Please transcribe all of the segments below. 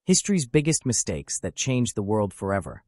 History's biggest mistakes that changed the world forever.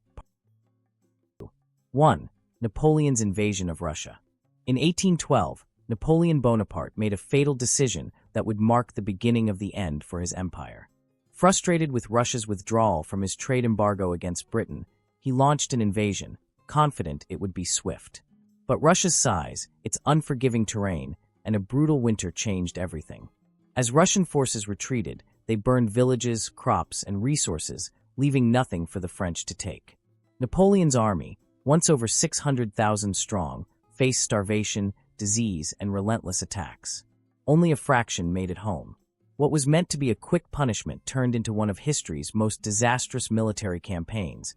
1. Napoleon's invasion of Russia. In 1812, Napoleon Bonaparte made a fatal decision that would mark the beginning of the end for his empire. Frustrated with Russia's withdrawal from his trade embargo against Britain, he launched an invasion, confident it would be swift. But Russia's size, its unforgiving terrain, and a brutal winter changed everything. As Russian forces retreated, they burned villages, crops, and resources, leaving nothing for the French to take. Napoleon's army, once over 600,000 strong, faced starvation, disease, and relentless attacks. Only a fraction made it home. What was meant to be a quick punishment turned into one of history's most disastrous military campaigns,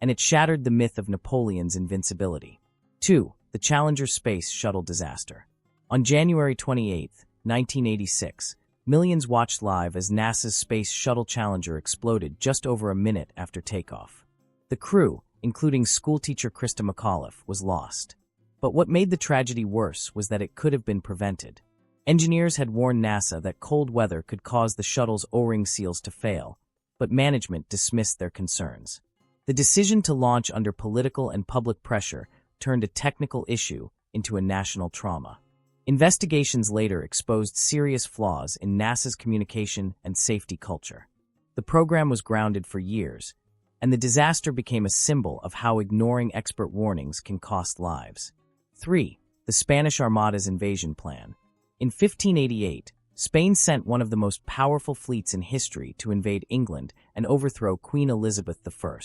and it shattered the myth of Napoleon's invincibility. 2. The Challenger space shuttle disaster. On January 28, 1986, millions watched live as NASA's Space Shuttle Challenger exploded just over a minute after takeoff. The crew, including schoolteacher Krista McAuliffe, was lost. But what made the tragedy worse was that it could have been prevented. Engineers had warned NASA that cold weather could cause the shuttle's O-ring seals to fail, but management dismissed their concerns. The decision to launch under political and public pressure turned a technical issue into a national trauma. Investigations later exposed serious flaws in NASA's communication and safety culture. The program was grounded for years, and the disaster became a symbol of how ignoring expert warnings can cost lives. 3. The Spanish Armada's invasion plan. In 1588, Spain sent one of the most powerful fleets in history to invade England and overthrow Queen Elizabeth I.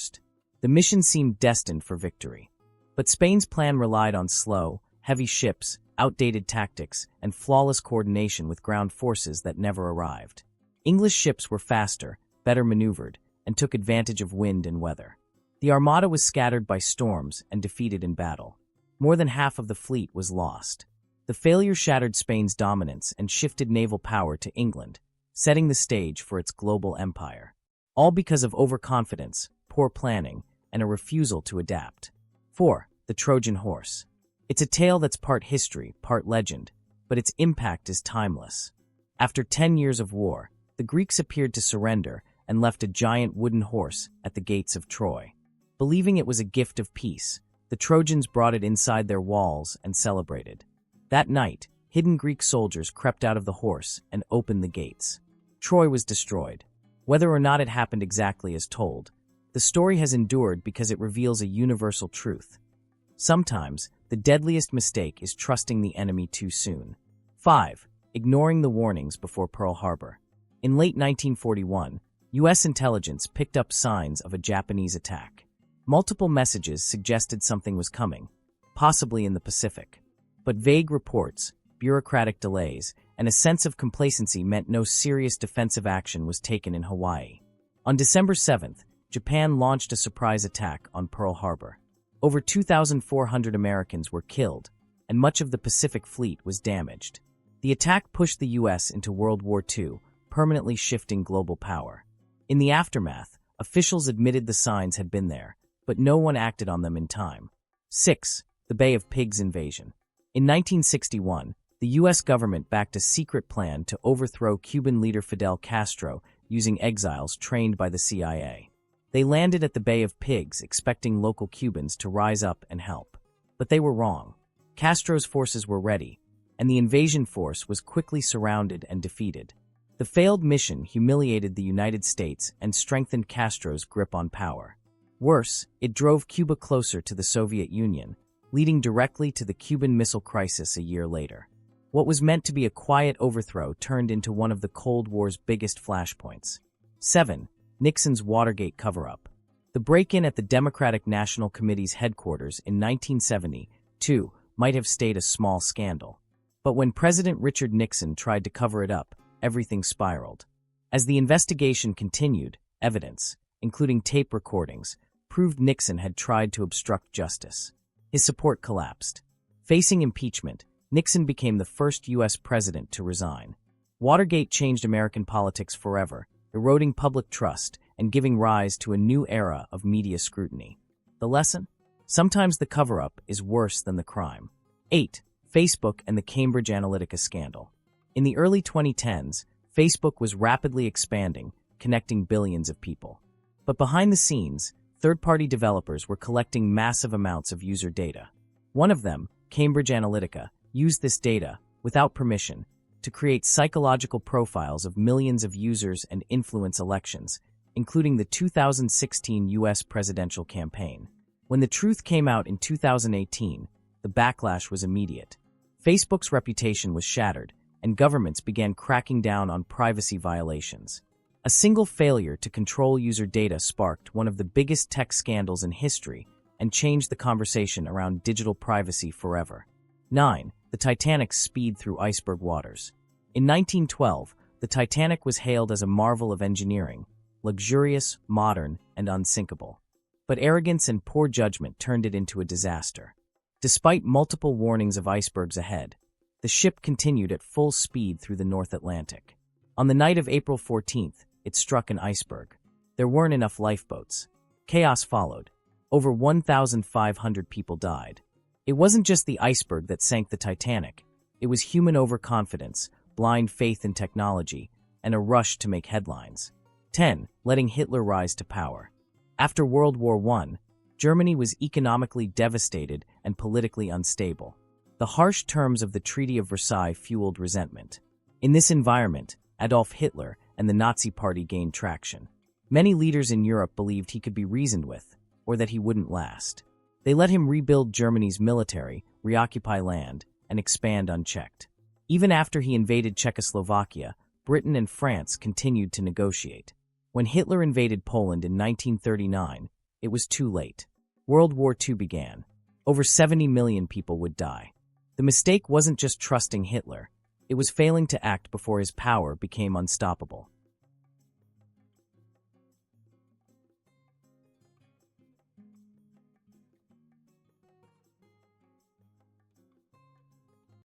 The mission seemed destined for victory. But Spain's plan relied on slow, heavy ships, outdated tactics, and flawless coordination with ground forces that never arrived. English ships were faster, better maneuvered, and took advantage of wind and weather. The Armada was scattered by storms and defeated in battle. More than half of the fleet was lost. The failure shattered Spain's dominance and shifted naval power to England, setting the stage for its global empire. All because of overconfidence, poor planning, and a refusal to adapt. 4. The Trojan Horse. It's a tale that's part history, part legend, but its impact is timeless. After 10 years of war, the Greeks appeared to surrender and left a giant wooden horse at the gates of Troy. Believing it was a gift of peace, the Trojans brought it inside their walls and celebrated. That night, hidden Greek soldiers crept out of the horse and opened the gates. Troy was destroyed. Whether or not it happened exactly as told, the story has endured because it reveals a universal truth. Sometimes, the deadliest mistake is trusting the enemy too soon. 5. Ignoring the warnings before Pearl Harbor. In late 1941, U.S. intelligence picked up signs of a Japanese attack. Multiple messages suggested something was coming, possibly in the Pacific. But vague reports, bureaucratic delays, and a sense of complacency meant no serious defensive action was taken in Hawaii. On December 7th, Japan launched a surprise attack on Pearl Harbor. Over 2,400 Americans were killed, and much of the Pacific Fleet was damaged. The attack pushed the U.S. into World War II, permanently shifting global power. In the aftermath, officials admitted the signs had been there, but no one acted on them in time. 6. The Bay of Pigs invasion. In 1961, the U.S. government backed a secret plan to overthrow Cuban leader Fidel Castro using exiles trained by the CIA. They landed at the Bay of Pigs expecting local Cubans to rise up and help. But they were wrong. Castro's forces were ready, and the invasion force was quickly surrounded and defeated. The failed mission humiliated the United States and strengthened Castro's grip on power. Worse, it drove Cuba closer to the Soviet Union, leading directly to the Cuban Missile Crisis a year later. What was meant to be a quiet overthrow turned into one of the Cold War's biggest flashpoints. 7. Nixon's Watergate cover-up. The break-in at the Democratic National Committee's headquarters in 1972 might have stayed a small scandal. But when President Richard Nixon tried to cover it up, everything spiraled. As the investigation continued, evidence, including tape recordings, proved Nixon had tried to obstruct justice. His support collapsed. Facing impeachment, Nixon became the first U.S. president to resign. Watergate changed American politics forever, eroding public trust and giving rise to a new era of media scrutiny. The lesson? Sometimes the cover-up is worse than the crime. 8. Facebook and the Cambridge Analytica scandal. In the early 2010s, Facebook was rapidly expanding, connecting billions of people. But behind the scenes, third-party developers were collecting massive amounts of user data. One of them, Cambridge Analytica, used this data, without permission, to create psychological profiles of millions of users and influence elections, including the 2016 US presidential campaign. When the truth came out in 2018, the backlash was immediate. Facebook's reputation was shattered, and governments began cracking down on privacy violations. A single failure to control user data sparked one of the biggest tech scandals in history and changed the conversation around digital privacy forever. 9. The Titanic's speed through iceberg waters. In 1912, the Titanic was hailed as a marvel of engineering, luxurious, modern, and unsinkable. But arrogance and poor judgment turned it into a disaster. Despite multiple warnings of icebergs ahead, the ship continued at full speed through the North Atlantic. On the night of April 14th, it struck an iceberg. There weren't enough lifeboats. Chaos followed. Over 1,500 people died. It wasn't just the iceberg that sank the Titanic. It was human overconfidence, blind faith in technology, and a rush to make headlines. 10. Letting Hitler rise to power. After World War I, Germany was economically devastated and politically unstable. The harsh terms of the Treaty of Versailles fueled resentment. In this environment, Adolf Hitler and the Nazi Party gained traction. Many leaders in Europe believed he could be reasoned with, or that he wouldn't last. They let him rebuild Germany's military, reoccupy land, and expand unchecked. Even after he invaded Czechoslovakia, Britain and France continued to negotiate. When Hitler invaded Poland in 1939, it was too late. World War II began. Over 70 million people would die. The mistake wasn't just trusting Hitler. It was failing to act before his power became unstoppable.